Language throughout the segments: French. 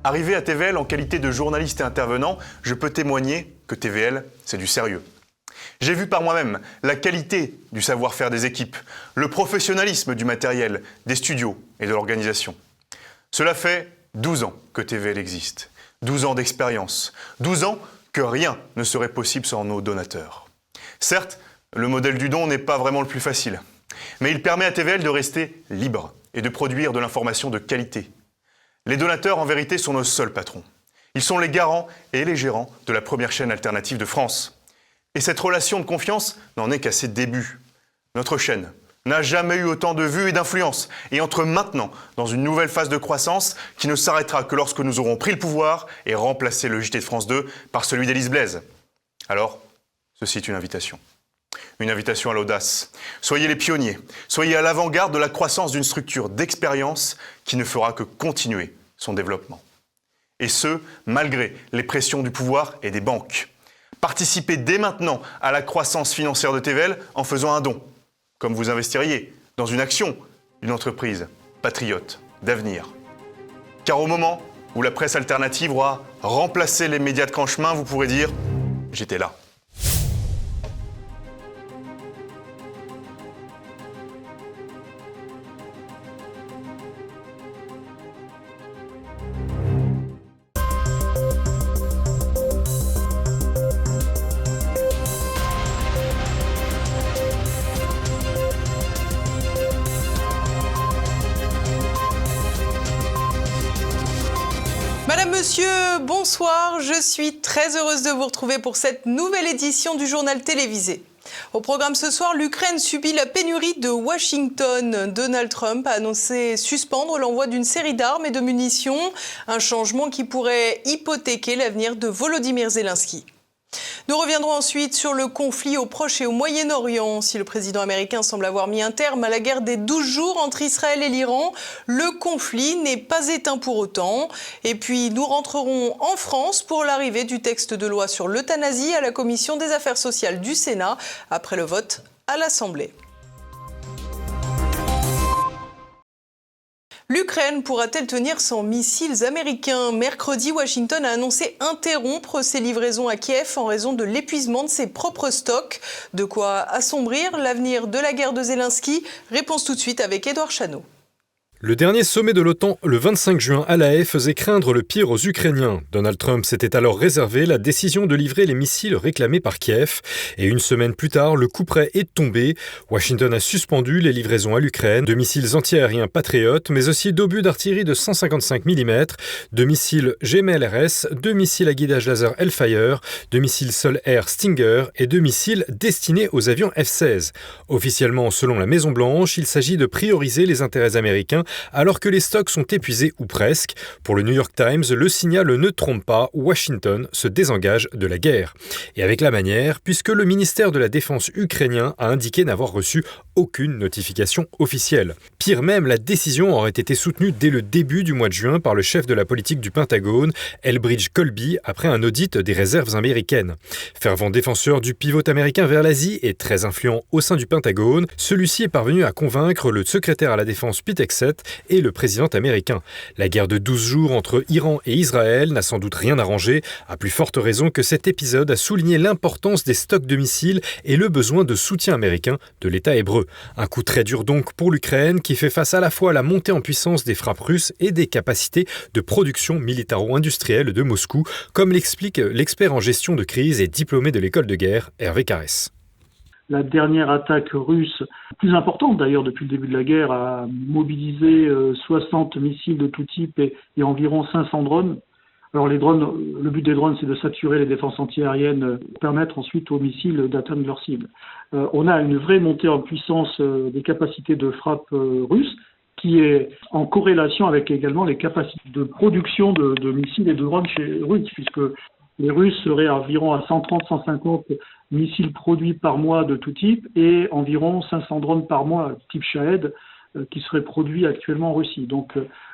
Arrivé à TVL en qualité de journaliste et intervenant, je peux témoigner que TVL, c'est du sérieux. J'ai vu par moi-même la qualité du savoir-faire des équipes, le professionnalisme du matériel, des studios et de l'organisation. Cela fait 12 ans que TVL existe, 12 ans d'expérience, 12 ans que rien ne serait possible sans nos donateurs. Certes, le modèle du don n'est pas vraiment le plus facile, mais il permet à TVL de rester libre et de produire de l'information de qualité. Les donateurs, en vérité, sont nos seuls patrons. Ils sont les garants et les gérants de la première chaîne alternative de France. Et cette relation de confiance n'en est qu'à ses débuts. Notre chaîne n'a jamais eu autant de vues et d'influence et entre maintenant dans une nouvelle phase de croissance qui ne s'arrêtera que lorsque nous aurons pris le pouvoir et remplacé le JT de France 2 par celui d'Élise Blaise. Alors, ceci est une invitation. Une invitation à l'audace. Soyez les pionniers, soyez à l'avant-garde de la croissance d'une structure d'expérience qui ne fera que continuer son développement. Et ce, malgré les pressions du pouvoir et des banques. Participez dès maintenant à la croissance financière de TVL en faisant un don, comme vous investiriez dans une action d'une entreprise patriote d'avenir. Car au moment où la presse alternative aura remplacé les médias de grand chemin, vous pourrez dire « j'étais là ». Madame, Monsieur, bonsoir. Je suis très heureuse de vous retrouver pour cette nouvelle édition du journal télévisé. Au programme ce soir, l'Ukraine subit la pénurie de Washington. Donald Trump a annoncé suspendre l'envoi d'une série d'armes et de munitions, un changement qui pourrait hypothéquer l'avenir de Volodymyr Zelensky. Nous reviendrons ensuite sur le conflit au Proche et au Moyen-Orient. Si le président américain semble avoir mis un terme à la guerre des 12 jours entre Israël et l'Iran, le conflit n'est pas éteint pour autant. Et puis nous rentrerons en France pour l'arrivée du texte de loi sur l'euthanasie à la Commission des affaires sociales du Sénat après le vote à l'Assemblée. L'Ukraine pourra-t-elle tenir sans missiles américains ? Mercredi, Washington a annoncé interrompre ses livraisons à Kiev en raison de l'épuisement de ses propres stocks. De quoi assombrir l'avenir de la guerre de Zelensky ? Réponse tout de suite avec Édouard Chano. Le dernier sommet de l'OTAN, le 25 juin à La Haye, faisait craindre le pire aux Ukrainiens. Donald Trump s'était alors réservé la décision de livrer les missiles réclamés par Kiev. Et une semaine plus tard, le coup près est tombé. Washington a suspendu les livraisons à l'Ukraine de missiles antiaériens Patriot, mais aussi d'obus d'artillerie de 155 mm, de missiles GMLRS, de missiles à guidage laser Hellfire, de missiles sol-air Stinger et de missiles destinés aux avions F-16. Officiellement, selon la Maison-Blanche, il s'agit de prioriser les intérêts américains alors que les stocks sont épuisés ou presque. Pour le New York Times, le signal ne trompe pas, Washington se désengage de la guerre. Et avec la manière, puisque le ministère de la Défense ukrainien a indiqué n'avoir reçu aucune notification officielle. Pire même, la décision aurait été soutenue dès le début du mois de juin par le chef de la politique du Pentagone, Elbridge Colby, après un audit des réserves américaines. Fervent défenseur du pivot américain vers l'Asie et très influent au sein du Pentagone, celui-ci est parvenu à convaincre le secrétaire à la Défense Pete Hegseth et le président américain. La guerre de 12 jours entre Iran et Israël n'a sans doute rien arrangé, à plus forte raison que cet épisode a souligné l'importance des stocks de missiles et le besoin de soutien américain de l'État hébreu. Un coup très dur donc pour l'Ukraine qui fait face à la fois à la montée en puissance des frappes russes et des capacités de production militaro-industrielle de Moscou, comme l'explique l'expert en gestion de crise et diplômé de l'école de guerre, Hervé Carès. La dernière attaque russe, plus importante d'ailleurs depuis le début de la guerre, a mobilisé 60 missiles de tout type et environ 500 drones. Alors les drones, le but des drones, c'est de saturer les défenses antiaériennes, permettre ensuite aux missiles d'atteindre leur cible. On a une vraie montée en puissance des capacités de frappe russes, qui est en corrélation avec également les capacités de production de missiles et de drones chez Russes, puisque les Russes seraient environ à 130-150 missiles produits par mois de tout type et environ 500 drones par mois type Shahed qui seraient produits actuellement en Russie. Donc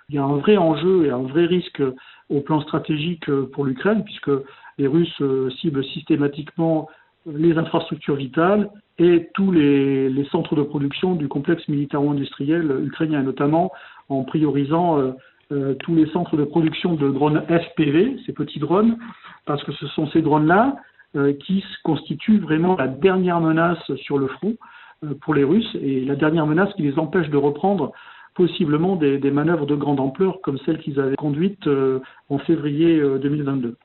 il y a un vrai enjeu et un vrai risque au plan stratégique pour l'Ukraine puisque les Russes ciblent systématiquement les infrastructures vitales et tous les centres de production du complexe militaro-industriel ukrainien, notamment en priorisant tous les centres de production de drones FPV, ces petits drones, parce que ce sont ces drones-là qui constituent vraiment la dernière menace sur le front pour les Russes et la dernière menace qui les empêche de reprendre possiblement des manœuvres de grande ampleur comme celles qu'ils avaient conduites en février 2022.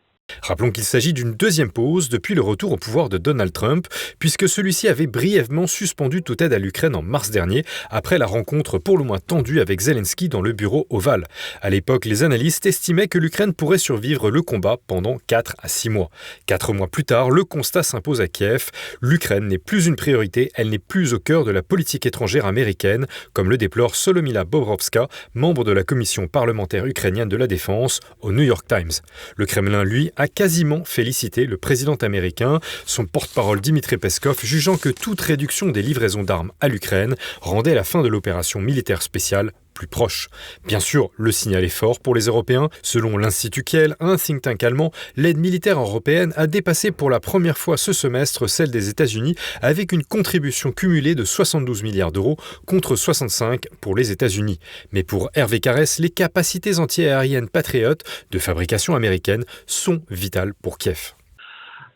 Rappelons qu'il s'agit d'une deuxième pause depuis le retour au pouvoir de Donald Trump, puisque celui-ci avait brièvement suspendu toute aide à l'Ukraine en mars dernier, après la rencontre pour le moins tendue avec Zelensky dans le bureau ovale. À l'époque, les analystes estimaient que l'Ukraine pourrait survivre le combat pendant 4 à 6 mois. 4 mois plus tard, le constat s'impose à Kiev. L'Ukraine n'est plus une priorité, elle n'est plus au cœur de la politique étrangère américaine, comme le déplore Solomila Bobrovska, membre de la commission parlementaire ukrainienne de la défense, au New York Times. Le Kremlin, lui, a quasiment félicité le président américain, son porte-parole Dmitry Peskov jugeant que toute réduction des livraisons d'armes à l'Ukraine rendait la fin de l'opération militaire spéciale plus proche. Bien sûr, le signal est fort pour les Européens. Selon l'Institut Kiel, un think tank allemand, l'aide militaire européenne a dépassé pour la première fois ce semestre celle des États-Unis avec une contribution cumulée de 72 milliards d'euros contre 65 pour les États-Unis. Mais pour Hervé Carès, les capacités antiaériennes Patriot de fabrication américaine sont vitales pour Kiev.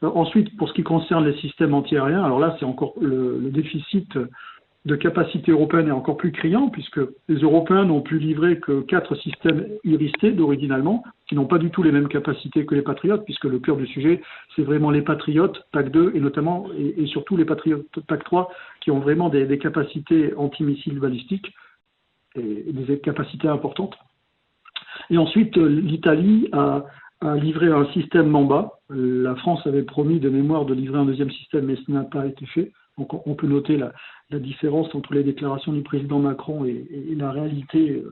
Ensuite, pour ce qui concerne les systèmes antiaériens, alors là, c'est encore le déficit de capacité européenne est encore plus criant, puisque les Européens n'ont pu livrer que 4 systèmes Iris-T d'origine allemande, qui n'ont pas du tout les mêmes capacités que les Patriotes, puisque le cœur du sujet, c'est vraiment les Patriotes, PAC 2, et notamment, et surtout les Patriotes PAC 3, qui ont vraiment des capacités antimissiles balistiques, et des capacités importantes. Et ensuite, l'Italie a livré un système Mamba. La France avait promis de mémoire de livrer un deuxième système, mais ce n'a pas été fait. Donc on peut noter la différence entre les déclarations du président Macron et la réalité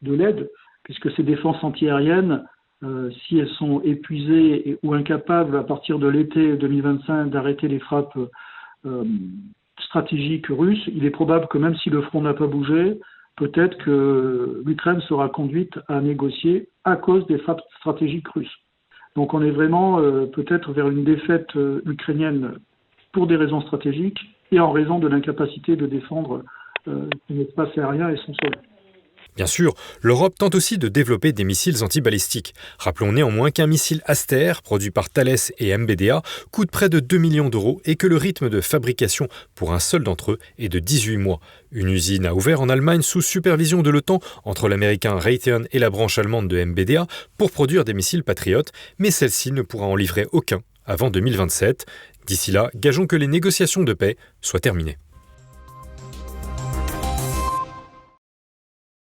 de l'aide, puisque ces défenses antiaériennes, si elles sont épuisées ou incapables à partir de l'été 2025 d'arrêter les frappes stratégiques russes, il est probable que même si le front n'a pas bougé, peut-être que l'Ukraine sera conduite à négocier à cause des frappes stratégiques russes. Donc on est vraiment peut-être vers une défaite ukrainienne pour des raisons stratégiques et en raison de l'incapacité de défendre son espace aérien et son sol. Bien sûr, l'Europe tente aussi de développer des missiles antibalistiques. Rappelons néanmoins qu'un missile Aster, produit par Thales et MBDA, coûte près de 2 millions d'euros et que le rythme de fabrication pour un seul d'entre eux est de 18 mois. Une usine a ouvert en Allemagne sous supervision de l'OTAN entre l'américain Raytheon et la branche allemande de MBDA pour produire des missiles Patriot, mais celle-ci ne pourra en livrer aucun avant 2027. D'ici là, gageons que les négociations de paix soient terminées.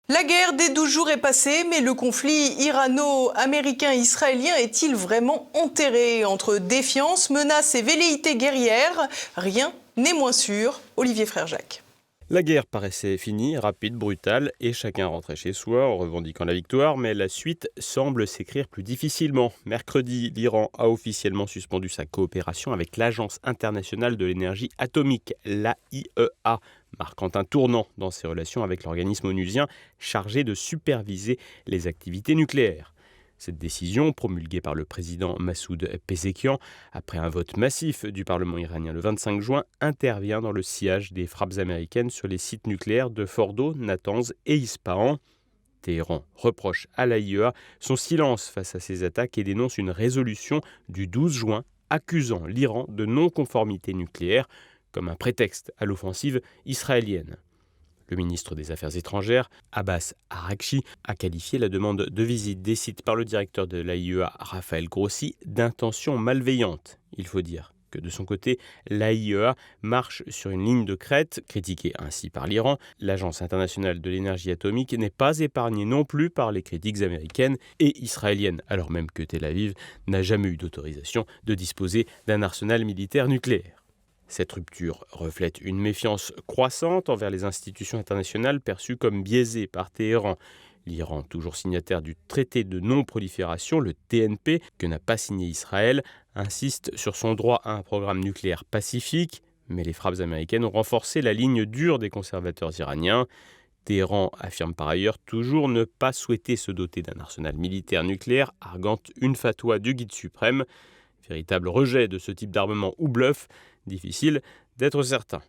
La guerre des 12 jours est passée, mais le conflit irano-américain-israélien est-il vraiment enterré? Entre défiance, menaces et velléités guerrières, rien n'est moins sûr. Olivier Frère-Jacques. La guerre paraissait finie, rapide, brutale, et chacun rentrait chez soi en revendiquant la victoire, mais la suite semble s'écrire plus difficilement. Mercredi, l'Iran a officiellement suspendu sa coopération avec l'Agence internationale de l'énergie atomique, l'AIEA, marquant un tournant dans ses relations avec l'organisme onusien chargé de superviser les activités nucléaires. Cette décision, promulguée par le président Massoud Pezeshkian, après un vote massif du Parlement iranien le 25 juin, intervient dans le sillage des frappes américaines sur les sites nucléaires de Fordo, Natanz et Ispahan. Téhéran reproche à l'AIEA son silence face à ces attaques et dénonce une résolution du 12 juin accusant l'Iran de non-conformité nucléaire comme un prétexte à l'offensive israélienne. Le ministre des Affaires étrangères, Abbas Araghchi, a qualifié la demande de visite des sites par le directeur de l'AIEA, Raphaël Grossi, d'intention malveillante. Il faut dire que de son côté, l'AIEA marche sur une ligne de crête, critiquée ainsi par l'Iran. L'Agence internationale de l'énergie atomique n'est pas épargnée non plus par les critiques américaines et israéliennes, alors même que Tel Aviv n'a jamais eu d'autorisation de disposer d'un arsenal militaire nucléaire. Cette rupture reflète une méfiance croissante envers les institutions internationales perçues comme biaisées par Téhéran. L'Iran, toujours signataire du traité de non-prolifération, le TNP, que n'a pas signé Israël, insiste sur son droit à un programme nucléaire pacifique, mais les frappes américaines ont renforcé la ligne dure des conservateurs iraniens. Téhéran affirme par ailleurs toujours ne pas souhaiter se doter d'un arsenal militaire nucléaire, arguant une fatwa du guide suprême. Véritable rejet de ce type d'armement ou bluff, difficile d'être certain.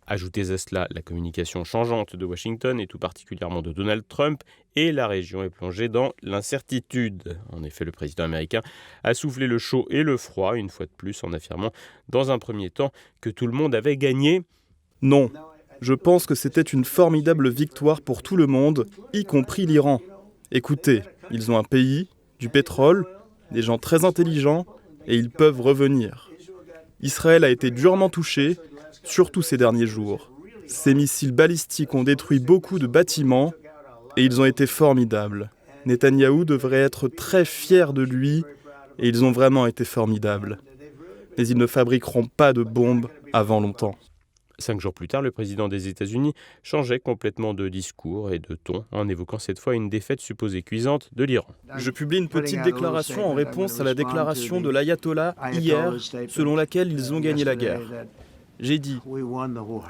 Ajoutez à cela la communication changeante de Washington et tout particulièrement de Donald Trump, et la région est plongée dans l'incertitude. En effet, le président américain a soufflé le chaud et le froid, une fois de plus, en affirmant dans un premier temps que tout le monde avait gagné. Non, je pense que c'était une formidable victoire pour tout le monde, y compris l'Iran. Écoutez, ils ont un pays, du pétrole, des gens très intelligents, et ils peuvent revenir. Israël a été durement touché, surtout ces derniers jours. Ces missiles balistiques ont détruit beaucoup de bâtiments et ils ont été formidables. Netanyahou devrait être très fier de lui et ils ont vraiment été formidables. Mais ils ne fabriqueront pas de bombes avant longtemps. 5 jours plus tard, le président des États-Unis changeait complètement de discours et de ton en évoquant cette fois une défaite supposée cuisante de l'Iran. Je publie une petite déclaration en réponse à la déclaration de l'ayatollah hier, selon laquelle ils ont gagné la guerre. J'ai dit,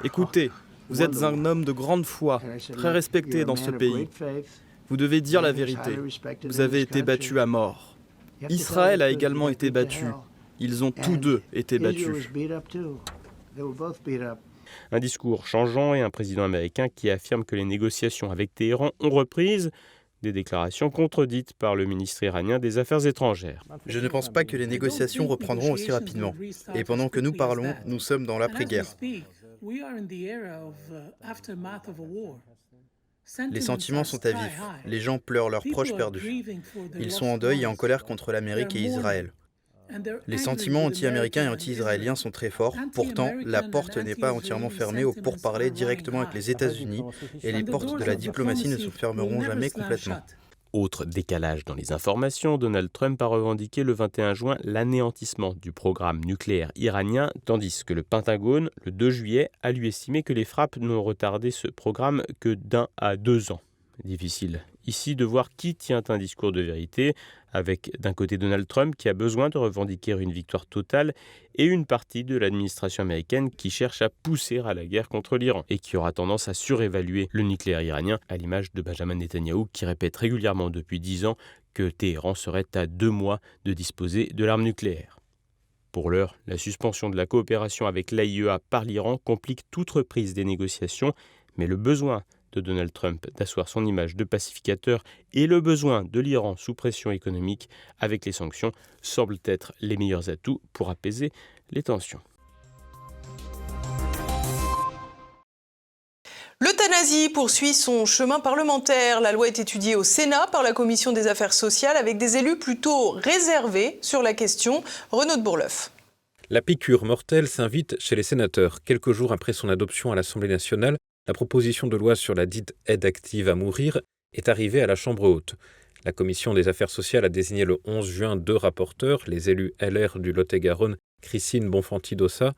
écoutez, vous êtes un homme de grande foi, très respecté dans ce pays. Vous devez dire la vérité. Vous avez été battu à mort. Israël a également été battu. Ils ont tous deux été battus. Un discours changeant et un président américain qui affirme que les négociations avec Téhéran ont reprise. Des déclarations contredites par le ministre iranien des Affaires étrangères. Je ne pense pas que les négociations reprendront aussi rapidement. Et pendant que nous parlons, nous sommes dans l'après-guerre. Les sentiments sont à vif. Les gens pleurent leurs proches perdus. Ils sont en deuil et en colère contre l'Amérique et Israël. Les sentiments anti-américains et anti-israéliens sont très forts. Pourtant, la porte n'est pas entièrement fermée aux pourparlers directement avec les États-Unis et les portes de la diplomatie ne se fermeront jamais complètement. Autre décalage dans les informations, Donald Trump a revendiqué le 21 juin l'anéantissement du programme nucléaire iranien, tandis que le Pentagone, le 2 juillet, a lui estimé que les frappes n'ont retardé ce programme que d'1 à 2 ans. Difficile ici de voir qui tient un discours de vérité, avec d'un côté Donald Trump qui a besoin de revendiquer une victoire totale et une partie de l'administration américaine qui cherche à pousser à la guerre contre l'Iran et qui aura tendance à surévaluer le nucléaire iranien, à l'image de Benjamin Netanyahou qui répète régulièrement depuis 10 ans que Téhéran serait à 2 mois de disposer de l'arme nucléaire. Pour l'heure, la suspension de la coopération avec l'AIEA par l'Iran complique toute reprise des négociations, mais le besoin de Donald Trump d'asseoir son image de pacificateur et le besoin de l'Iran sous pression économique avec les sanctions semblent être les meilleurs atouts pour apaiser les tensions. L'euthanasie poursuit son chemin parlementaire. La loi est étudiée au Sénat par la Commission des Affaires sociales avec des élus plutôt réservés sur la question. Renaud de Bourleuf. La piqûre mortelle s'invite chez les sénateurs. Quelques jours après son adoption à l'Assemblée nationale, la proposition de loi sur la dite aide active à mourir est arrivée à la Chambre haute. La Commission des Affaires sociales a désigné le 11 juin 2 rapporteurs, les élus LR du Lot-et-Garonne, Christine Bonfanti-Dossat,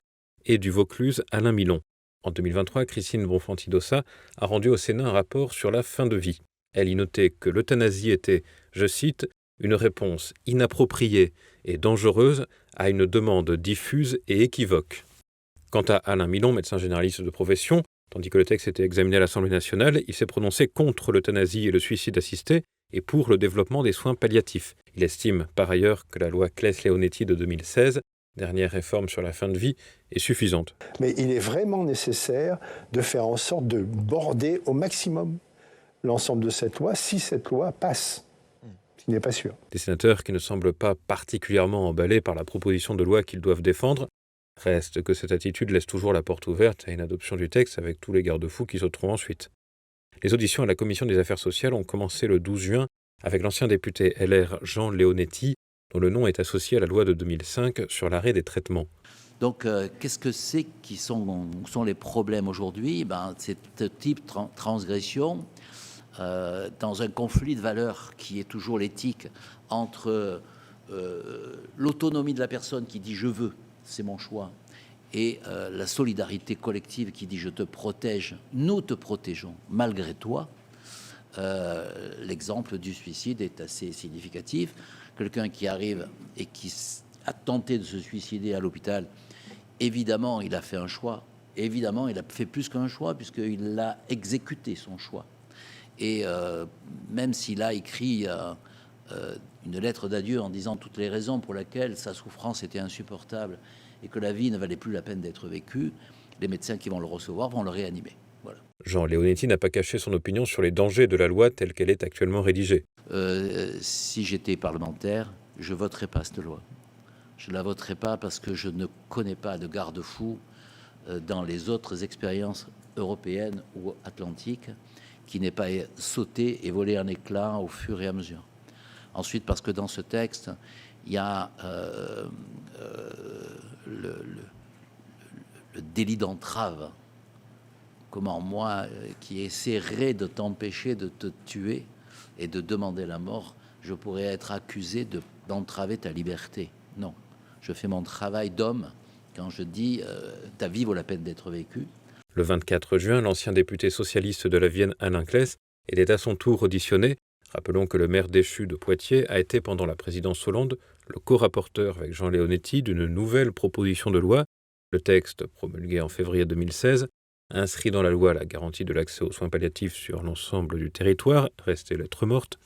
et du Vaucluse, Alain Milon. En 2023, Christine Bonfanti-Dossat a rendu au Sénat un rapport sur la fin de vie. Elle y notait que l'euthanasie était, je cite, une réponse inappropriée et dangereuse à une demande diffuse et équivoque. Quant à Alain Milon, médecin généraliste de profession, tandis que le texte était examiné à l'Assemblée nationale, il s'est prononcé contre l'euthanasie et le suicide assisté et pour le développement des soins palliatifs. Il estime par ailleurs que la loi Claes-Leonetti de 2016, dernière réforme sur la fin de vie, est suffisante. Mais il est vraiment nécessaire de faire en sorte de border au maximum l'ensemble de cette loi, si cette loi passe. Ce qui n'est pas sûr. Des sénateurs qui ne semblent pas particulièrement emballés par la proposition de loi qu'ils doivent défendre. Reste que cette attitude laisse toujours la porte ouverte à une adoption du texte avec tous les garde-fous qui sauteront ensuite. Les auditions à la Commission des Affaires sociales ont commencé le 12 juin avec l'ancien député LR Jean Leonetti, dont le nom est associé à la loi de 2005 sur l'arrêt des traitements. Donc, qu'est-ce que c'est qui sont les problèmes aujourd'hui ? C'est ce type de transgression dans un conflit de valeurs qui est toujours l'éthique entre l'autonomie de la personne qui dit « je veux », c'est mon choix, et la solidarité collective qui dit « je te protège, nous te protégeons malgré toi ». L'exemple du suicide est assez significatif. Quelqu'un qui arrive et qui a tenté de se suicider à l'hôpital, évidemment, il a fait un choix. Évidemment, il a fait plus qu'un choix, puisqu'il a exécuté son choix. Et même s'il a écrit une lettre d'adieu en disant toutes les raisons pour lesquelles sa souffrance était insupportable et que la vie ne valait plus la peine d'être vécue, les médecins qui vont le recevoir vont le réanimer. Voilà. Jean Leonetti n'a pas caché son opinion sur les dangers de la loi telle qu'elle est actuellement rédigée. Si j'étais parlementaire, je ne voterais pas cette loi. Je ne la voterai pas parce que je ne connais pas de garde-fou dans les autres expériences européennes ou atlantiques qui n'ait pas sauté et volé en éclats au fur et à mesure. Ensuite, parce que dans ce texte, il y a le délit d'entrave. Comment moi, qui essaierais de t'empêcher de te tuer et de demander la mort, je pourrais être accusé d'entraver ta liberté? Non. Je fais mon travail d'homme quand je dis ta vie vaut la peine d'être vécue. Le 24 juin, l'ancien député socialiste de la Vienne, Alain Claes, était à son tour auditionné. Rappelons que le maire déchu de Poitiers a été pendant la présidence Hollande le co-rapporteur avec Jean Leonetti d'une nouvelle proposition de loi. Le texte, promulgué en février 2016, inscrit dans la loi la garantie de l'accès aux soins palliatifs sur l'ensemble du territoire, restée lettre morte,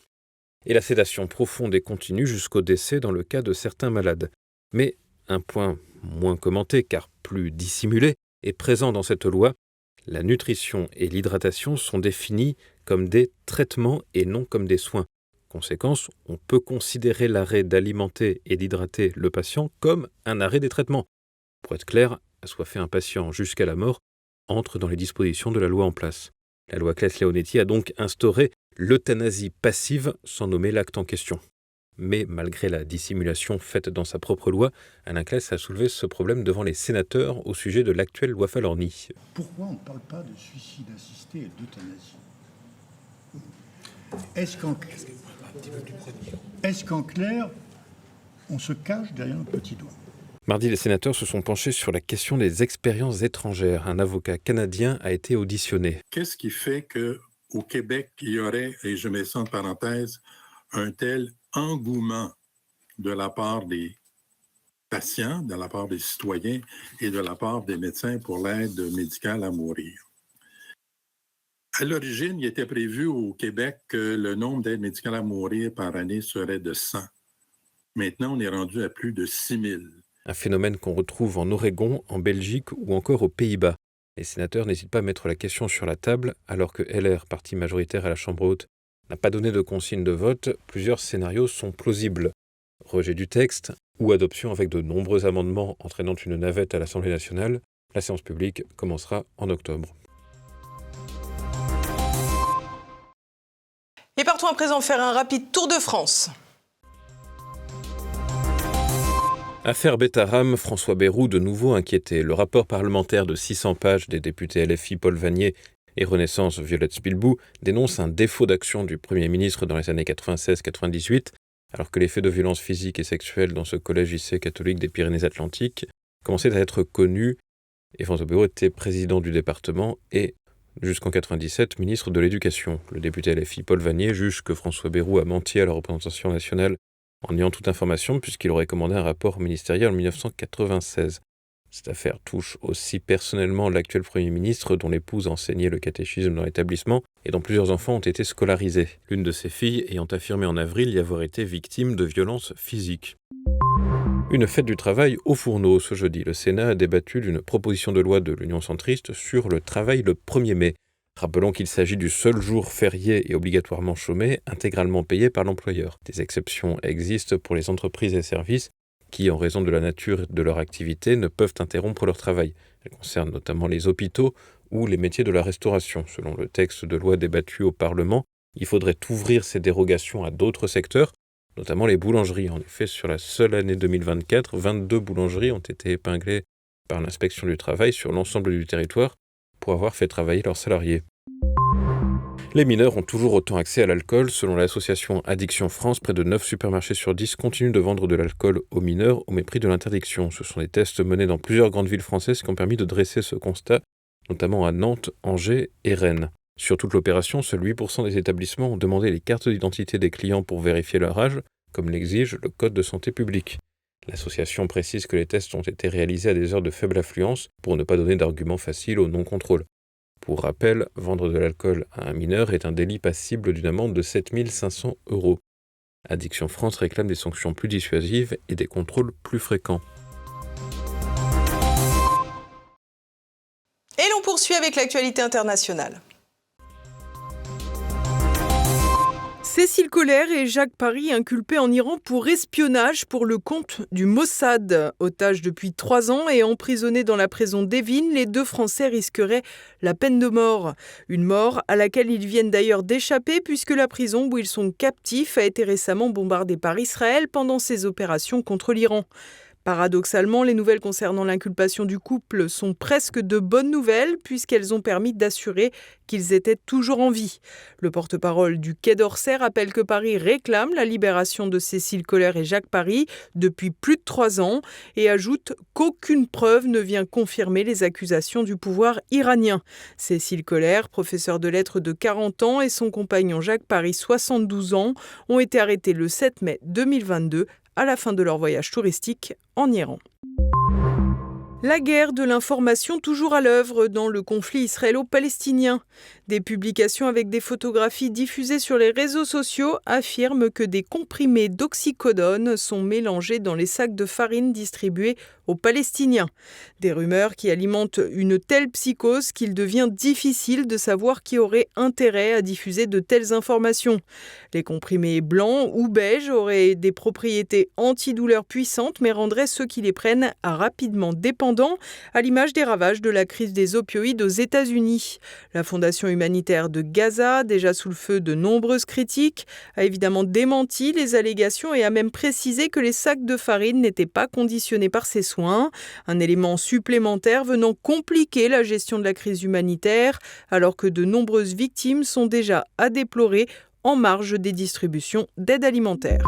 et la sédation profonde et continue jusqu'au décès dans le cas de certains malades. Mais un point moins commenté, car plus dissimulé, est présent dans cette loi. La nutrition et l'hydratation sont définies comme des traitements et non comme des soins. Conséquence, on peut considérer l'arrêt d'alimenter et d'hydrater le patient comme un arrêt des traitements. Pour être clair, assoiffer un patient jusqu'à la mort entre dans les dispositions de la loi en place. La loi Claes-Leonetti a donc instauré l'euthanasie passive sans nommer l'acte en question. Mais malgré la dissimulation faite dans sa propre loi, Alain Claes a soulevé ce problème devant les sénateurs au sujet de l'actuelle loi Falorni. Pourquoi on ne parle pas de suicide assisté et d'euthanasie? Est-ce qu'en clair, on se cache derrière un petit doigt? Mardi, les sénateurs se sont penchés sur la question des expériences étrangères. Un avocat canadien a été auditionné. Qu'est-ce qui fait qu'au Québec, il y aurait, et je mets ça en parenthèse, un tel engouement de la part des patients, de la part des citoyens et de la part des médecins pour l'aide médicale à mourir? À l'origine, il était prévu au Québec que le nombre d'aides médicales à mourir par année serait de 100. Maintenant, on est rendu à plus de 6000. Un phénomène qu'on retrouve en Oregon, en Belgique ou encore aux Pays-Bas. Les sénateurs n'hésitent pas à mettre la question sur la table, alors que LR, parti majoritaire à la Chambre haute, n'a pas donné de consigne de vote. Plusieurs scénarios sont plausibles. Rejet du texte ou adoption avec de nombreux amendements entraînant une navette à l'Assemblée nationale. La séance publique commencera en octobre. Et partons à présent faire un rapide tour de France. Affaire Betaram, François Bayrou de nouveau inquiété. Le rapport parlementaire de 600 pages des députés LFI Paul Vannier et Renaissance Violette Spilbou dénonce un défaut d'action du Premier ministre dans les années 96-98, alors que les faits de violence physique et sexuelle dans ce collège-lycée catholique des Pyrénées-Atlantiques commençaient à être connus. Et François Bayrou était président du département et, jusqu'en 1997, ministre de l'Éducation. Le député LFI Paul Vannier juge que François Bayrou a menti à la représentation nationale en niant toute information puisqu'il aurait commandé un rapport ministériel en 1996. Cette affaire touche aussi personnellement l'actuel Premier ministre dont l'épouse enseignait le catéchisme dans l'établissement et dont plusieurs enfants ont été scolarisés. L'une de ses filles ayant affirmé en avril y avoir été victime de violences physiques. Une fête du travail au fourneau ce jeudi. Le Sénat a débattu d'une proposition de loi de l'Union centriste sur le travail le 1er mai. Rappelons qu'il s'agit du seul jour férié et obligatoirement chômé, intégralement payé par l'employeur. Des exceptions existent pour les entreprises et services qui, en raison de la nature de leur activité, ne peuvent interrompre leur travail. Elles concernent notamment les hôpitaux ou les métiers de la restauration. Selon le texte de loi débattu au Parlement, il faudrait ouvrir ces dérogations à d'autres secteurs, notamment les boulangeries. En effet, sur la seule année 2024, 22 boulangeries ont été épinglées par l'inspection du travail sur l'ensemble du territoire pour avoir fait travailler leurs salariés. Les mineurs ont toujours autant accès à l'alcool. Selon l'association Addiction France, près de 9 supermarchés sur 10 continuent de vendre de l'alcool aux mineurs au mépris de l'interdiction. Ce sont des tests menés dans plusieurs grandes villes françaises qui ont permis de dresser ce constat, notamment à Nantes, Angers et Rennes. Sur toute l'opération, seuls 8% des établissements ont demandé les cartes d'identité des clients pour vérifier leur âge, comme l'exige le Code de santé publique. L'association précise que les tests ont été réalisés à des heures de faible affluence pour ne pas donner d'arguments faciles au non-contrôle. Pour rappel, vendre de l'alcool à un mineur est un délit passible d'une amende de 7 500 €. Addiction France réclame des sanctions plus dissuasives et des contrôles plus fréquents. poursuit avec l'actualité internationale. Cécile Kohler et Jacques Paris inculpés en Iran pour espionnage pour le compte du Mossad. Otages depuis 3 ans et emprisonnés dans la prison d'Evin, les 2 Français risqueraient la peine de mort. Une mort à laquelle ils viennent d'ailleurs d'échapper puisque la prison où ils sont captifs a été récemment bombardée par Israël pendant ses opérations contre l'Iran. Paradoxalement, les nouvelles concernant l'inculpation du couple sont presque de bonnes nouvelles puisqu'elles ont permis d'assurer qu'ils étaient toujours en vie. Le porte-parole du Quai d'Orsay rappelle que Paris réclame la libération de Cécile Kohler et Jacques Paris depuis plus de 3 ans et ajoute qu'aucune preuve ne vient confirmer les accusations du pouvoir iranien. Cécile Kohler, professeure de lettres de 40 ans, et son compagnon Jacques Paris, 72 ans, ont été arrêtés le 7 mai 2022 à la fin de leur voyage touristique en Iran. La guerre de l'information toujours à l'œuvre dans le conflit israélo-palestinien. Des publications avec des photographies diffusées sur les réseaux sociaux affirment que des comprimés d'oxycodone sont mélangés dans les sacs de farine distribués aux Palestiniens. Des rumeurs qui alimentent une telle psychose qu'il devient difficile de savoir qui aurait intérêt à diffuser de telles informations. Les comprimés blancs ou beiges auraient des propriétés antidouleurs puissantes mais rendraient ceux qui les prennent rapidement dépendants, à l'image des ravages de la crise des opioïdes aux États-Unis. La Fondation humanitaire de Gaza, déjà sous le feu de nombreuses critiques, a évidemment démenti les allégations et a même précisé que les sacs de farine n'étaient pas conditionnés par ces soins, un élément supplémentaire venant compliquer la gestion de la crise humanitaire, alors que de nombreuses victimes sont déjà à déplorer en marge des distributions d'aide alimentaire.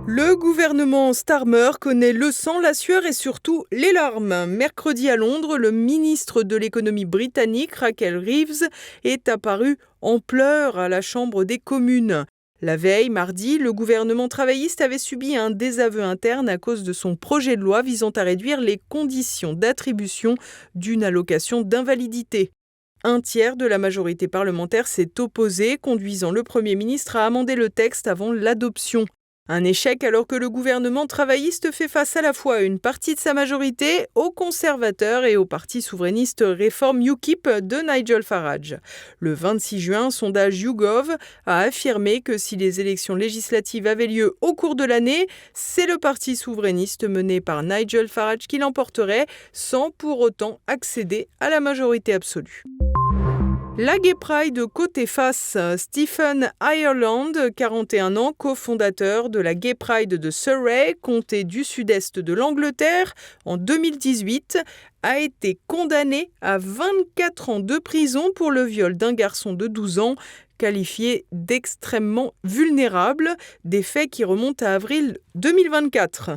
Le gouvernement Starmer connaît le sang, la sueur et surtout les larmes. Mercredi à Londres, le ministre de l'économie britannique, Rachel Reeves, est apparu en pleurs à la Chambre des communes. La veille, mardi, le gouvernement travailliste avait subi un désaveu interne à cause de son projet de loi visant à réduire les conditions d'attribution d'une allocation d'invalidité. Un tiers de la majorité parlementaire s'est opposé, conduisant le Premier ministre à amender le texte avant l'adoption. Un échec alors que le gouvernement travailliste fait face à la fois à une partie de sa majorité, aux conservateurs et au parti souverainiste Reform UKIP de Nigel Farage. Le 26 juin, un sondage YouGov a affirmé que si les élections législatives avaient lieu au cours de l'année, c'est le parti souverainiste mené par Nigel Farage qui l'emporterait sans pour autant accéder à la majorité absolue. La Gay Pride côté face, Stephen Ireland, 41 ans, cofondateur de la Gay Pride de Surrey, comté du sud-est de l'Angleterre, en 2018, a été condamné à 24 ans de prison pour le viol d'un garçon de 12 ans, qualifié d'extrêmement vulnérable, des faits qui remontent à avril 2024.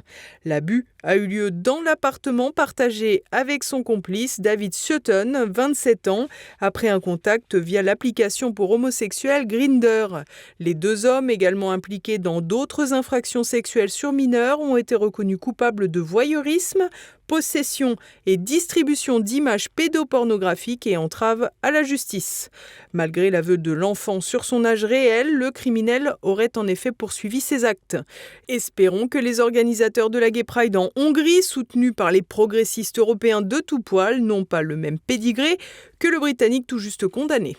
L'abus a eu lieu dans l'appartement partagé avec son complice David Sutton, 27 ans, après un contact via l'application pour homosexuels Grindr. Les 2 hommes, également impliqués dans d'autres infractions sexuelles sur mineurs, ont été reconnus coupables de voyeurisme, possession et distribution d'images pédopornographiques et entrave à la justice. Malgré l'aveu de l'enfant sur son âge réel, le criminel aurait en effet poursuivi ses actes. Espérons que les organisateurs de la Gay Pride en Hongrie, soutenus par les progressistes européens de tout poil, n'ont pas le même pédigré que le Britannique tout juste condamné.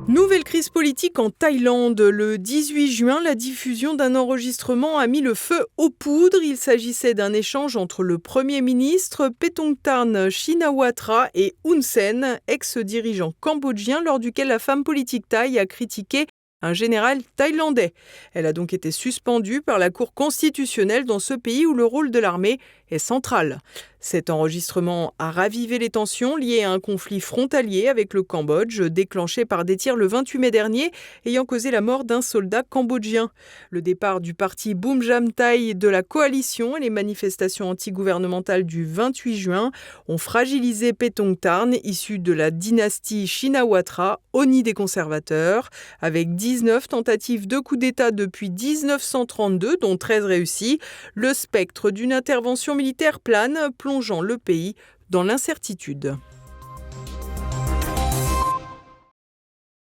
Nouvelle crise politique en Thaïlande. Le 18 juin, la diffusion d'un enregistrement a mis le feu aux poudres. Il s'agissait d'un échange entre le Premier ministre Paetongtarn Shinawatra et Hun Sen, ex-dirigeant cambodgien, lors duquel la femme politique thaï a critiqué un général thaïlandais. Elle a donc été suspendue par la Cour constitutionnelle dans ce pays où le rôle de l'armée est central. Cet enregistrement a ravivé les tensions liées à un conflit frontalier avec le Cambodge, déclenché par des tirs le 28 mai dernier, ayant causé la mort d'un soldat cambodgien. Le départ du parti Boom Jam Thai de la coalition et les manifestations antigouvernementales du 28 juin ont fragilisé Paetongtarn, issu de la dynastie Shinawatra, au nid des conservateurs, avec 19 tentatives de coup d'État depuis 1932, dont 13 réussies. Le spectre d'une intervention militaire plane, plongeant le pays dans l'incertitude.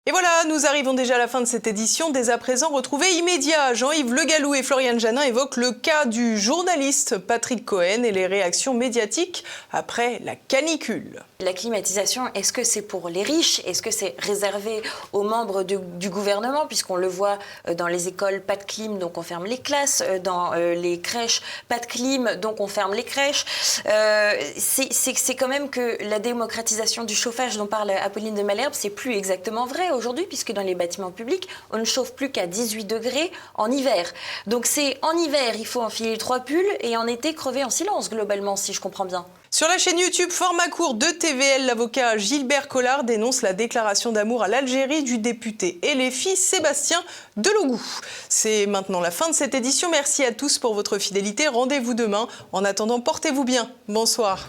Et voilà, nous arrivons déjà à la fin de cette édition. Dès à présent, retrouvez immédiat. Jean-Yves Le Gallou et Floriane Janin évoquent le cas du journaliste Patrick Cohen et les réactions médiatiques après la canicule. La climatisation, est-ce que c'est pour les riches? Est-ce que c'est réservé aux membres du gouvernement? Puisqu'on le voit dans les écoles, pas de clim, donc on ferme les classes. Dans les crèches, pas de clim, donc on ferme les crèches. C'est quand même que la démocratisation du chauffage dont parle Apolline de Malherbe, c'est plus exactement vrai aujourd'hui, puisque dans les bâtiments publics, on ne chauffe plus qu'à 18 degrés en hiver. Donc c'est en hiver, il faut enfiler 3 pulls et en été crever en silence, globalement, si je comprends bien. Sur la chaîne YouTube Format court de TVL, l'avocat Gilbert Collard dénonce la déclaration d'amour à l'Algérie du député LFI Sébastien Delogout. C'est maintenant la fin de cette édition. Merci à tous pour votre fidélité. Rendez-vous demain. En attendant, portez-vous bien. Bonsoir.